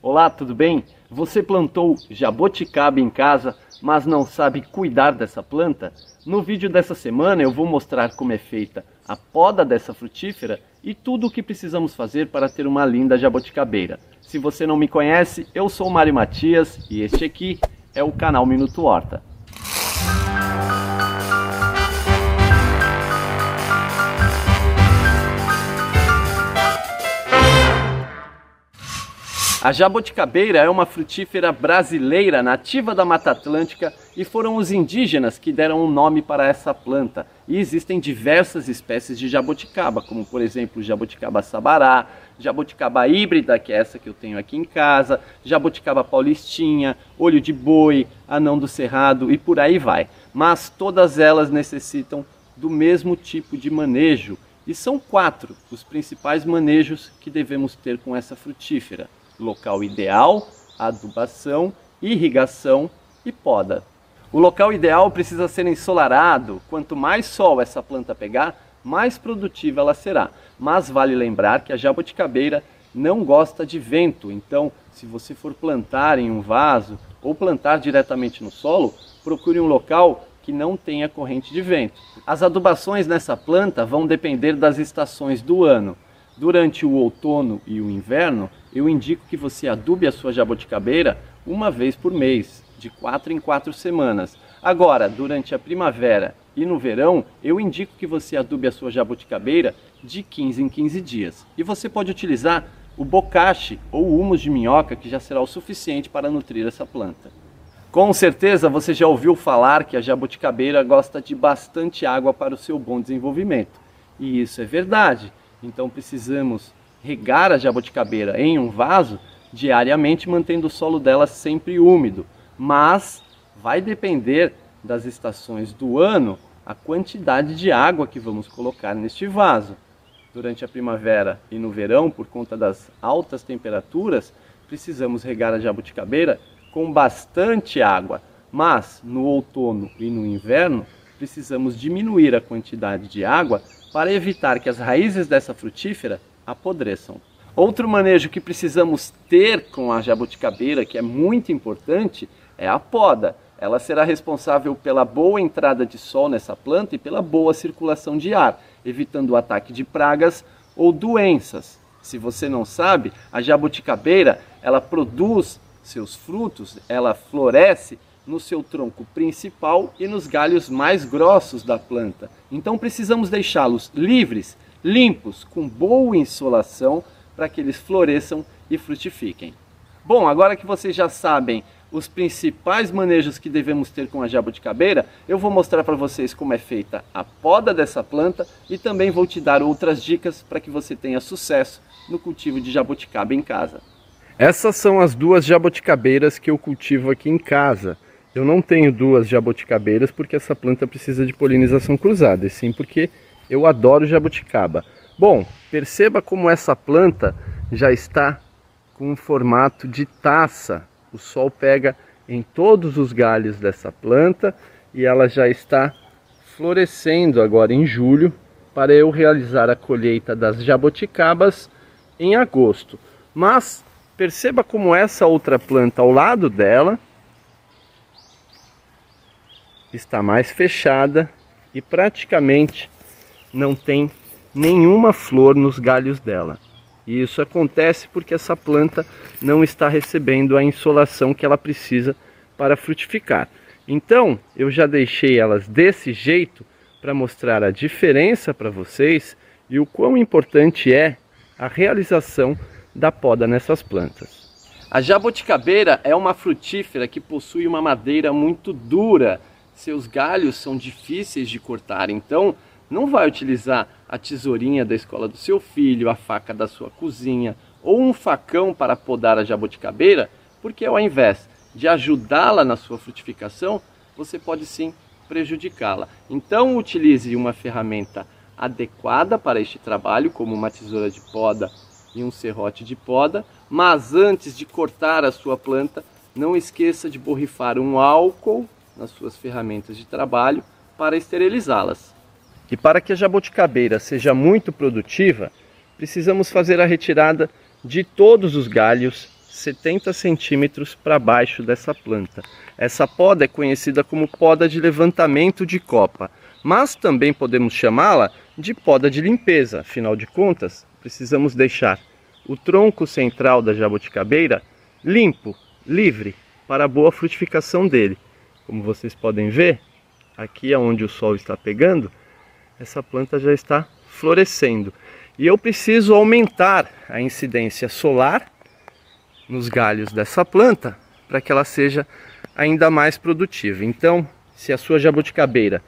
Olá, tudo bem? Você plantou jaboticaba em casa, mas não sabe cuidar dessa planta? No vídeo dessa semana eu vou mostrar como é feita a poda dessa frutífera e tudo o que precisamos fazer para ter uma linda jabuticabeira. Se você não me conhece, eu sou o Mário Matias e este aqui é o canal Minuto Horta. A jabuticabeira é uma frutífera brasileira nativa da Mata Atlântica e foram os indígenas que deram um nome para essa planta. E existem diversas espécies de jabuticaba, como por exemplo jabuticaba sabará, jabuticaba híbrida, que é essa que eu tenho aqui em casa, jabuticaba paulistinha, olho de boi, anão do cerrado e por aí vai. Mas todas elas necessitam do mesmo tipo de manejo e são 4 os principais manejos que devemos ter com essa frutífera: local ideal, adubação, irrigação e poda. O local ideal precisa ser ensolarado. Quanto mais sol essa planta pegar, mais produtiva ela será. Mas vale lembrar que a jabuticabeira não gosta de vento, então se você for plantar em um vaso ou plantar diretamente no solo, procure um local que não tenha corrente de vento. As adubações nessa planta vão depender das estações do ano. Durante o outono e o inverno, eu indico que você adube a sua jabuticabeira uma vez por mês, de 4 em 4 semanas. Agora, durante a primavera e no verão, eu indico que você adube a sua jabuticabeira de 15 em 15 dias. E você pode utilizar o bocache ou o humus de minhoca, que já será o suficiente para nutrir essa planta. Com certeza você já ouviu falar que a jabuticabeira gosta de bastante água para o seu bom desenvolvimento. E isso é verdade. Então precisamos regar a jabuticabeira em um vaso diariamente, mantendo o solo dela sempre úmido. Mas vai depender das estações do ano a quantidade de água que vamos colocar neste vaso. Durante a primavera e no verão, por conta das altas temperaturas, precisamos regar a jabuticabeira com bastante água. Mas no outono e no inverno, precisamos diminuir a quantidade de água para evitar que as raízes dessa frutífera apodreçam. Outro manejo que precisamos ter com a jabuticabeira, que é muito importante, é a poda. Ela será responsável pela boa entrada de sol nessa planta e pela boa circulação de ar, evitando o ataque de pragas ou doenças. Se você não sabe, a jabuticabeira, ela produz seus frutos, ela floresce no seu tronco principal e nos galhos mais grossos da planta. Então precisamos deixá-los livres, limpos, com boa insolação, para que eles floresçam e frutifiquem. Bom, agora que vocês já sabem os principais manejos que devemos ter com a jabuticabeira, eu vou mostrar para vocês como é feita a poda dessa planta e também vou te dar outras dicas para que você tenha sucesso no cultivo de jabuticaba em casa. Essas são as 2 jabuticabeiras que eu cultivo aqui em casa. Eu não tenho 2 jabuticabeiras porque essa planta precisa de polinização cruzada, e sim porque eu adoro jabuticaba. Bom, perceba como essa planta já está com um formato de taça. O sol pega em todos os galhos dessa planta e ela já está florescendo agora em julho para eu realizar a colheita das jabuticabas em agosto. Mas perceba como essa outra planta ao lado dela está mais fechada e praticamente não tem nenhuma flor nos galhos dela. E isso acontece porque essa planta não está recebendo a insolação que ela precisa para frutificar. Então, eu já deixei elas desse jeito para mostrar a diferença para vocês e o quão importante é a realização da poda nessas plantas. A jabuticabeira é uma frutífera que possui uma madeira muito dura. Seus galhos são difíceis de cortar, então não vai utilizar a tesourinha da escola do seu filho, a faca da sua cozinha ou um facão para podar a jabuticabeira, porque ao invés de ajudá-la na sua frutificação, você pode sim prejudicá-la. Então utilize uma ferramenta adequada para este trabalho, como uma tesoura de poda e um serrote de poda, mas antes de cortar a sua planta, não esqueça de borrifar um álcool nas suas ferramentas de trabalho para esterilizá-las. E para que a jabuticabeira seja muito produtiva, precisamos fazer a retirada de todos os galhos 70 centímetros para baixo dessa planta. Essa poda é conhecida como poda de levantamento de copa, mas também podemos chamá-la de poda de limpeza. Afinal de contas, precisamos deixar o tronco central da jabuticabeira limpo, livre, para a boa frutificação dele. Como vocês podem ver, aqui onde o sol está pegando, essa planta já está florescendo. E eu preciso aumentar a incidência solar nos galhos dessa planta para que ela seja ainda mais produtiva. Então, se a sua jabuticabeira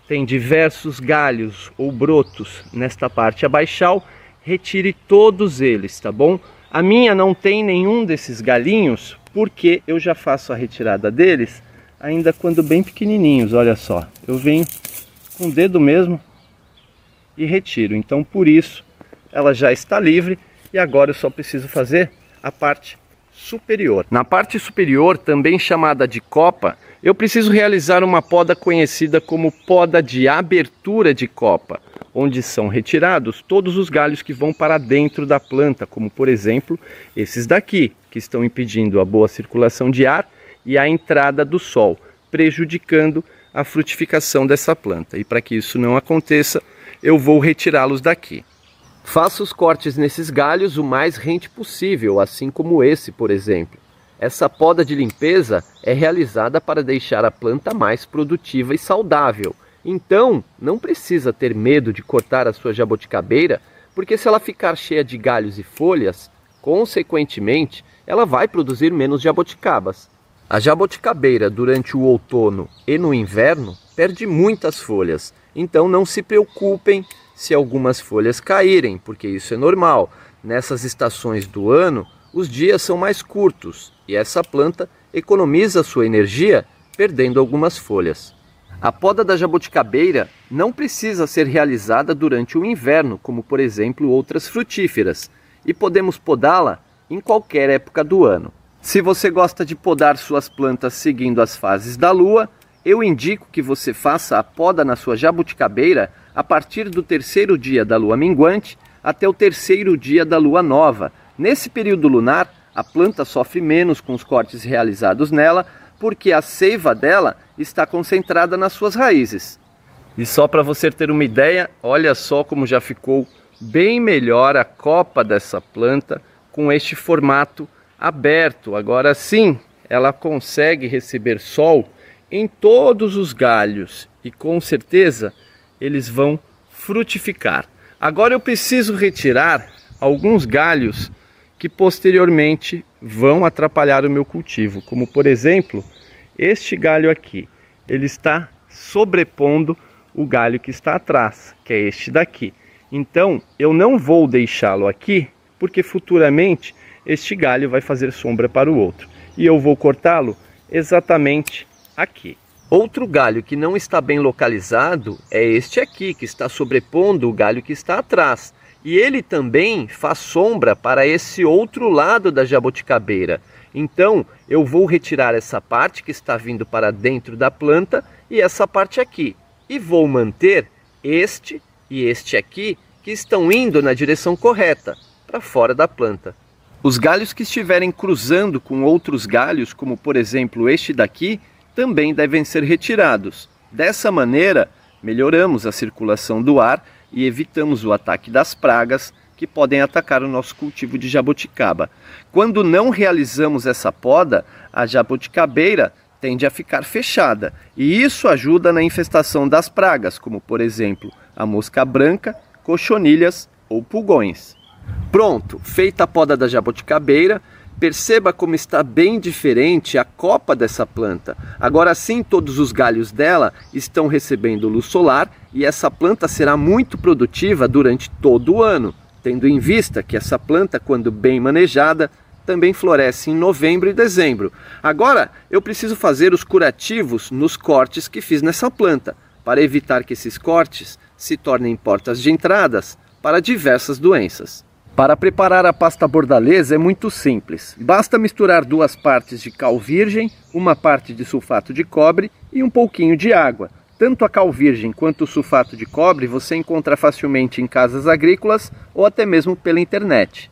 tem diversos galhos ou brotos nesta parte abaixal, retire todos eles, tá bom? A minha não tem nenhum desses galinhos porque eu já faço a retirada deles ainda quando bem pequenininhos. Olha só, eu venho com o dedo mesmo e retiro. Então, por isso, ela já está livre e agora eu só preciso fazer a parte superior. Na parte superior, também chamada de copa, eu preciso realizar uma poda conhecida como poda de abertura de copa, onde são retirados todos os galhos que vão para dentro da planta, como por exemplo esses daqui, que estão impedindo a boa circulação de ar e a entrada do sol, prejudicando a frutificação dessa planta. E para que isso não aconteça, eu vou retirá-los daqui. Faça os cortes nesses galhos o mais rente possível, assim como esse, por exemplo. Essa poda de limpeza é realizada para deixar a planta mais produtiva e saudável. Então, não precisa ter medo de cortar a sua jabuticabeira, porque se ela ficar cheia de galhos e folhas, consequentemente, ela vai produzir menos jabuticabas. A jabuticabeira, durante o outono e no inverno, perde muitas folhas. Então, não se preocupem se algumas folhas caírem, porque isso é normal. Nessas estações do ano, os dias são mais curtos e essa planta economiza sua energia perdendo algumas folhas. A poda da jabuticabeira não precisa ser realizada durante o inverno, como por exemplo outras frutíferas, e podemos podá-la em qualquer época do ano. Se você gosta de podar suas plantas seguindo as fases da lua, eu indico que você faça a poda na sua jabuticabeira a partir do terceiro dia da lua minguante até o terceiro dia da lua nova. Nesse período lunar, a planta sofre menos com os cortes realizados nela, porque a seiva dela está concentrada nas suas raízes. E só para você ter uma ideia, olha só como já ficou bem melhor a copa dessa planta com este formato aberto. Agora sim, ela consegue receber sol em todos os galhos e com certeza eles vão frutificar. Agora eu preciso retirar alguns galhos que posteriormente vão atrapalhar o meu cultivo, como por exemplo este galho aqui. Ele está sobrepondo o galho que está atrás, que é este daqui. Então eu não vou deixá-lo aqui, porque futuramente este galho vai fazer sombra para o outro. E eu vou cortá-lo exatamente aqui. Outro galho que não está bem localizado é este aqui, que está sobrepondo o galho que está atrás. E ele também faz sombra para esse outro lado da jabuticabeira. Então eu vou retirar essa parte que está vindo para dentro da planta e essa parte aqui. E vou manter este e este aqui que estão indo na direção correta, para fora da planta. Os galhos que estiverem cruzando com outros galhos, como por exemplo este daqui, também devem ser retirados. Dessa maneira, melhoramos a circulação do ar e evitamos o ataque das pragas que podem atacar o nosso cultivo de jabuticaba. Quando não realizamos essa poda, a jabuticabeira tende a ficar fechada e isso ajuda na infestação das pragas, como por exemplo a mosca branca, cochonilhas ou pulgões. Pronto, feita a poda da jabuticabeira, perceba como está bem diferente a copa dessa planta. Agora sim, todos os galhos dela estão recebendo luz solar e essa planta será muito produtiva durante todo o ano, tendo em vista que essa planta, quando bem manejada, também floresce em novembro e dezembro. Agora eu preciso fazer os curativos nos cortes que fiz nessa planta, para evitar que esses cortes se tornem portas de entradas para diversas doenças. Para preparar a pasta bordaleza é muito simples. Basta misturar 2 partes de cal virgem, 1 parte de sulfato de cobre e um pouquinho de água. Tanto a cal virgem quanto o sulfato de cobre você encontra facilmente em casas agrícolas ou até mesmo pela internet.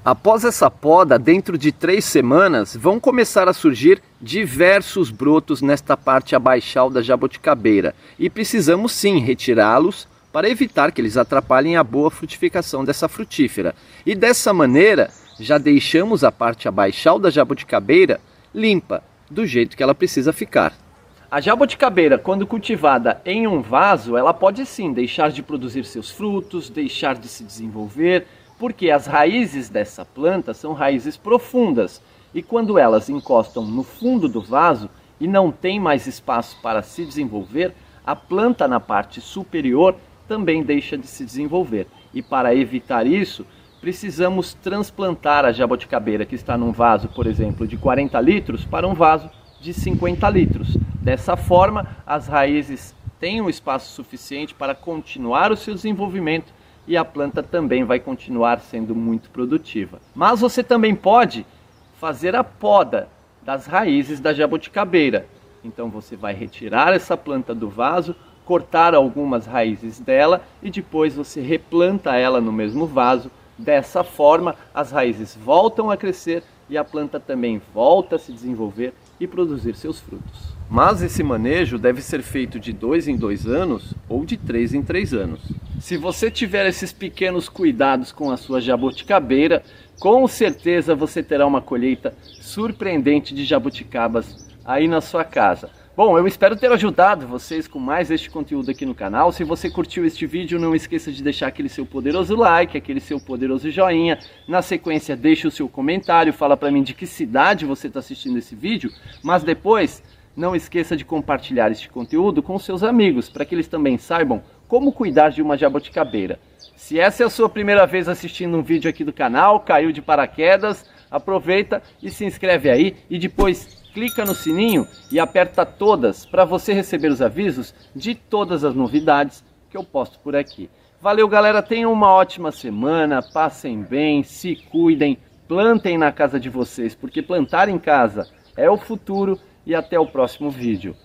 Após essa poda, dentro de 3 semanas, vão começar a surgir diversos brotos nesta parte abaixal da jabuticabeira e precisamos sim retirá-los para evitar que eles atrapalhem a boa frutificação dessa frutífera. E dessa maneira, já deixamos a parte abaixal da jabuticabeira limpa, do jeito que ela precisa ficar. A jabuticabeira, quando cultivada em um vaso, ela pode sim deixar de produzir seus frutos, deixar de se desenvolver, porque as raízes dessa planta são raízes profundas e quando elas encostam no fundo do vaso e não tem mais espaço para se desenvolver, a planta na parte superior também deixa de se desenvolver. E para evitar isso, precisamos transplantar a jabuticabeira que está num vaso, por exemplo, de 40 litros para um vaso de 50 litros. Dessa forma, as raízes têm um espaço suficiente para continuar o seu desenvolvimento e a planta também vai continuar sendo muito produtiva. Mas você também pode fazer a poda das raízes da jabuticabeira. Então você vai retirar essa planta do vaso, cortar algumas raízes dela e depois você replanta ela no mesmo vaso. Dessa forma, as raízes voltam a crescer e a planta também volta a se desenvolver e produzir seus frutos. Mas esse manejo deve ser feito de 2 em 2 anos ou de 3 em 3 anos. Se você tiver esses pequenos cuidados com a sua jabuticabeira, com certeza você terá uma colheita surpreendente de jabuticabas aí na sua casa. Bom, eu espero ter ajudado vocês com mais este conteúdo aqui no canal. Se você curtiu este vídeo, não esqueça de deixar aquele seu poderoso like, aquele seu poderoso joinha. Na sequência, deixe o seu comentário, fala para mim de que cidade você está assistindo esse vídeo. Mas depois, não esqueça de compartilhar este conteúdo com seus amigos, para que eles também saibam como cuidar de uma jabuticabeira. Se essa é a sua primeira vez assistindo um vídeo aqui do canal, caiu de paraquedas, aproveita e se inscreve aí e depois clica no sininho e aperta todas para você receber os avisos de todas as novidades que eu posto por aqui. Valeu, galera, tenham uma ótima semana, passem bem, se cuidem, plantem na casa de vocês, porque plantar em casa é o futuro e até o próximo vídeo.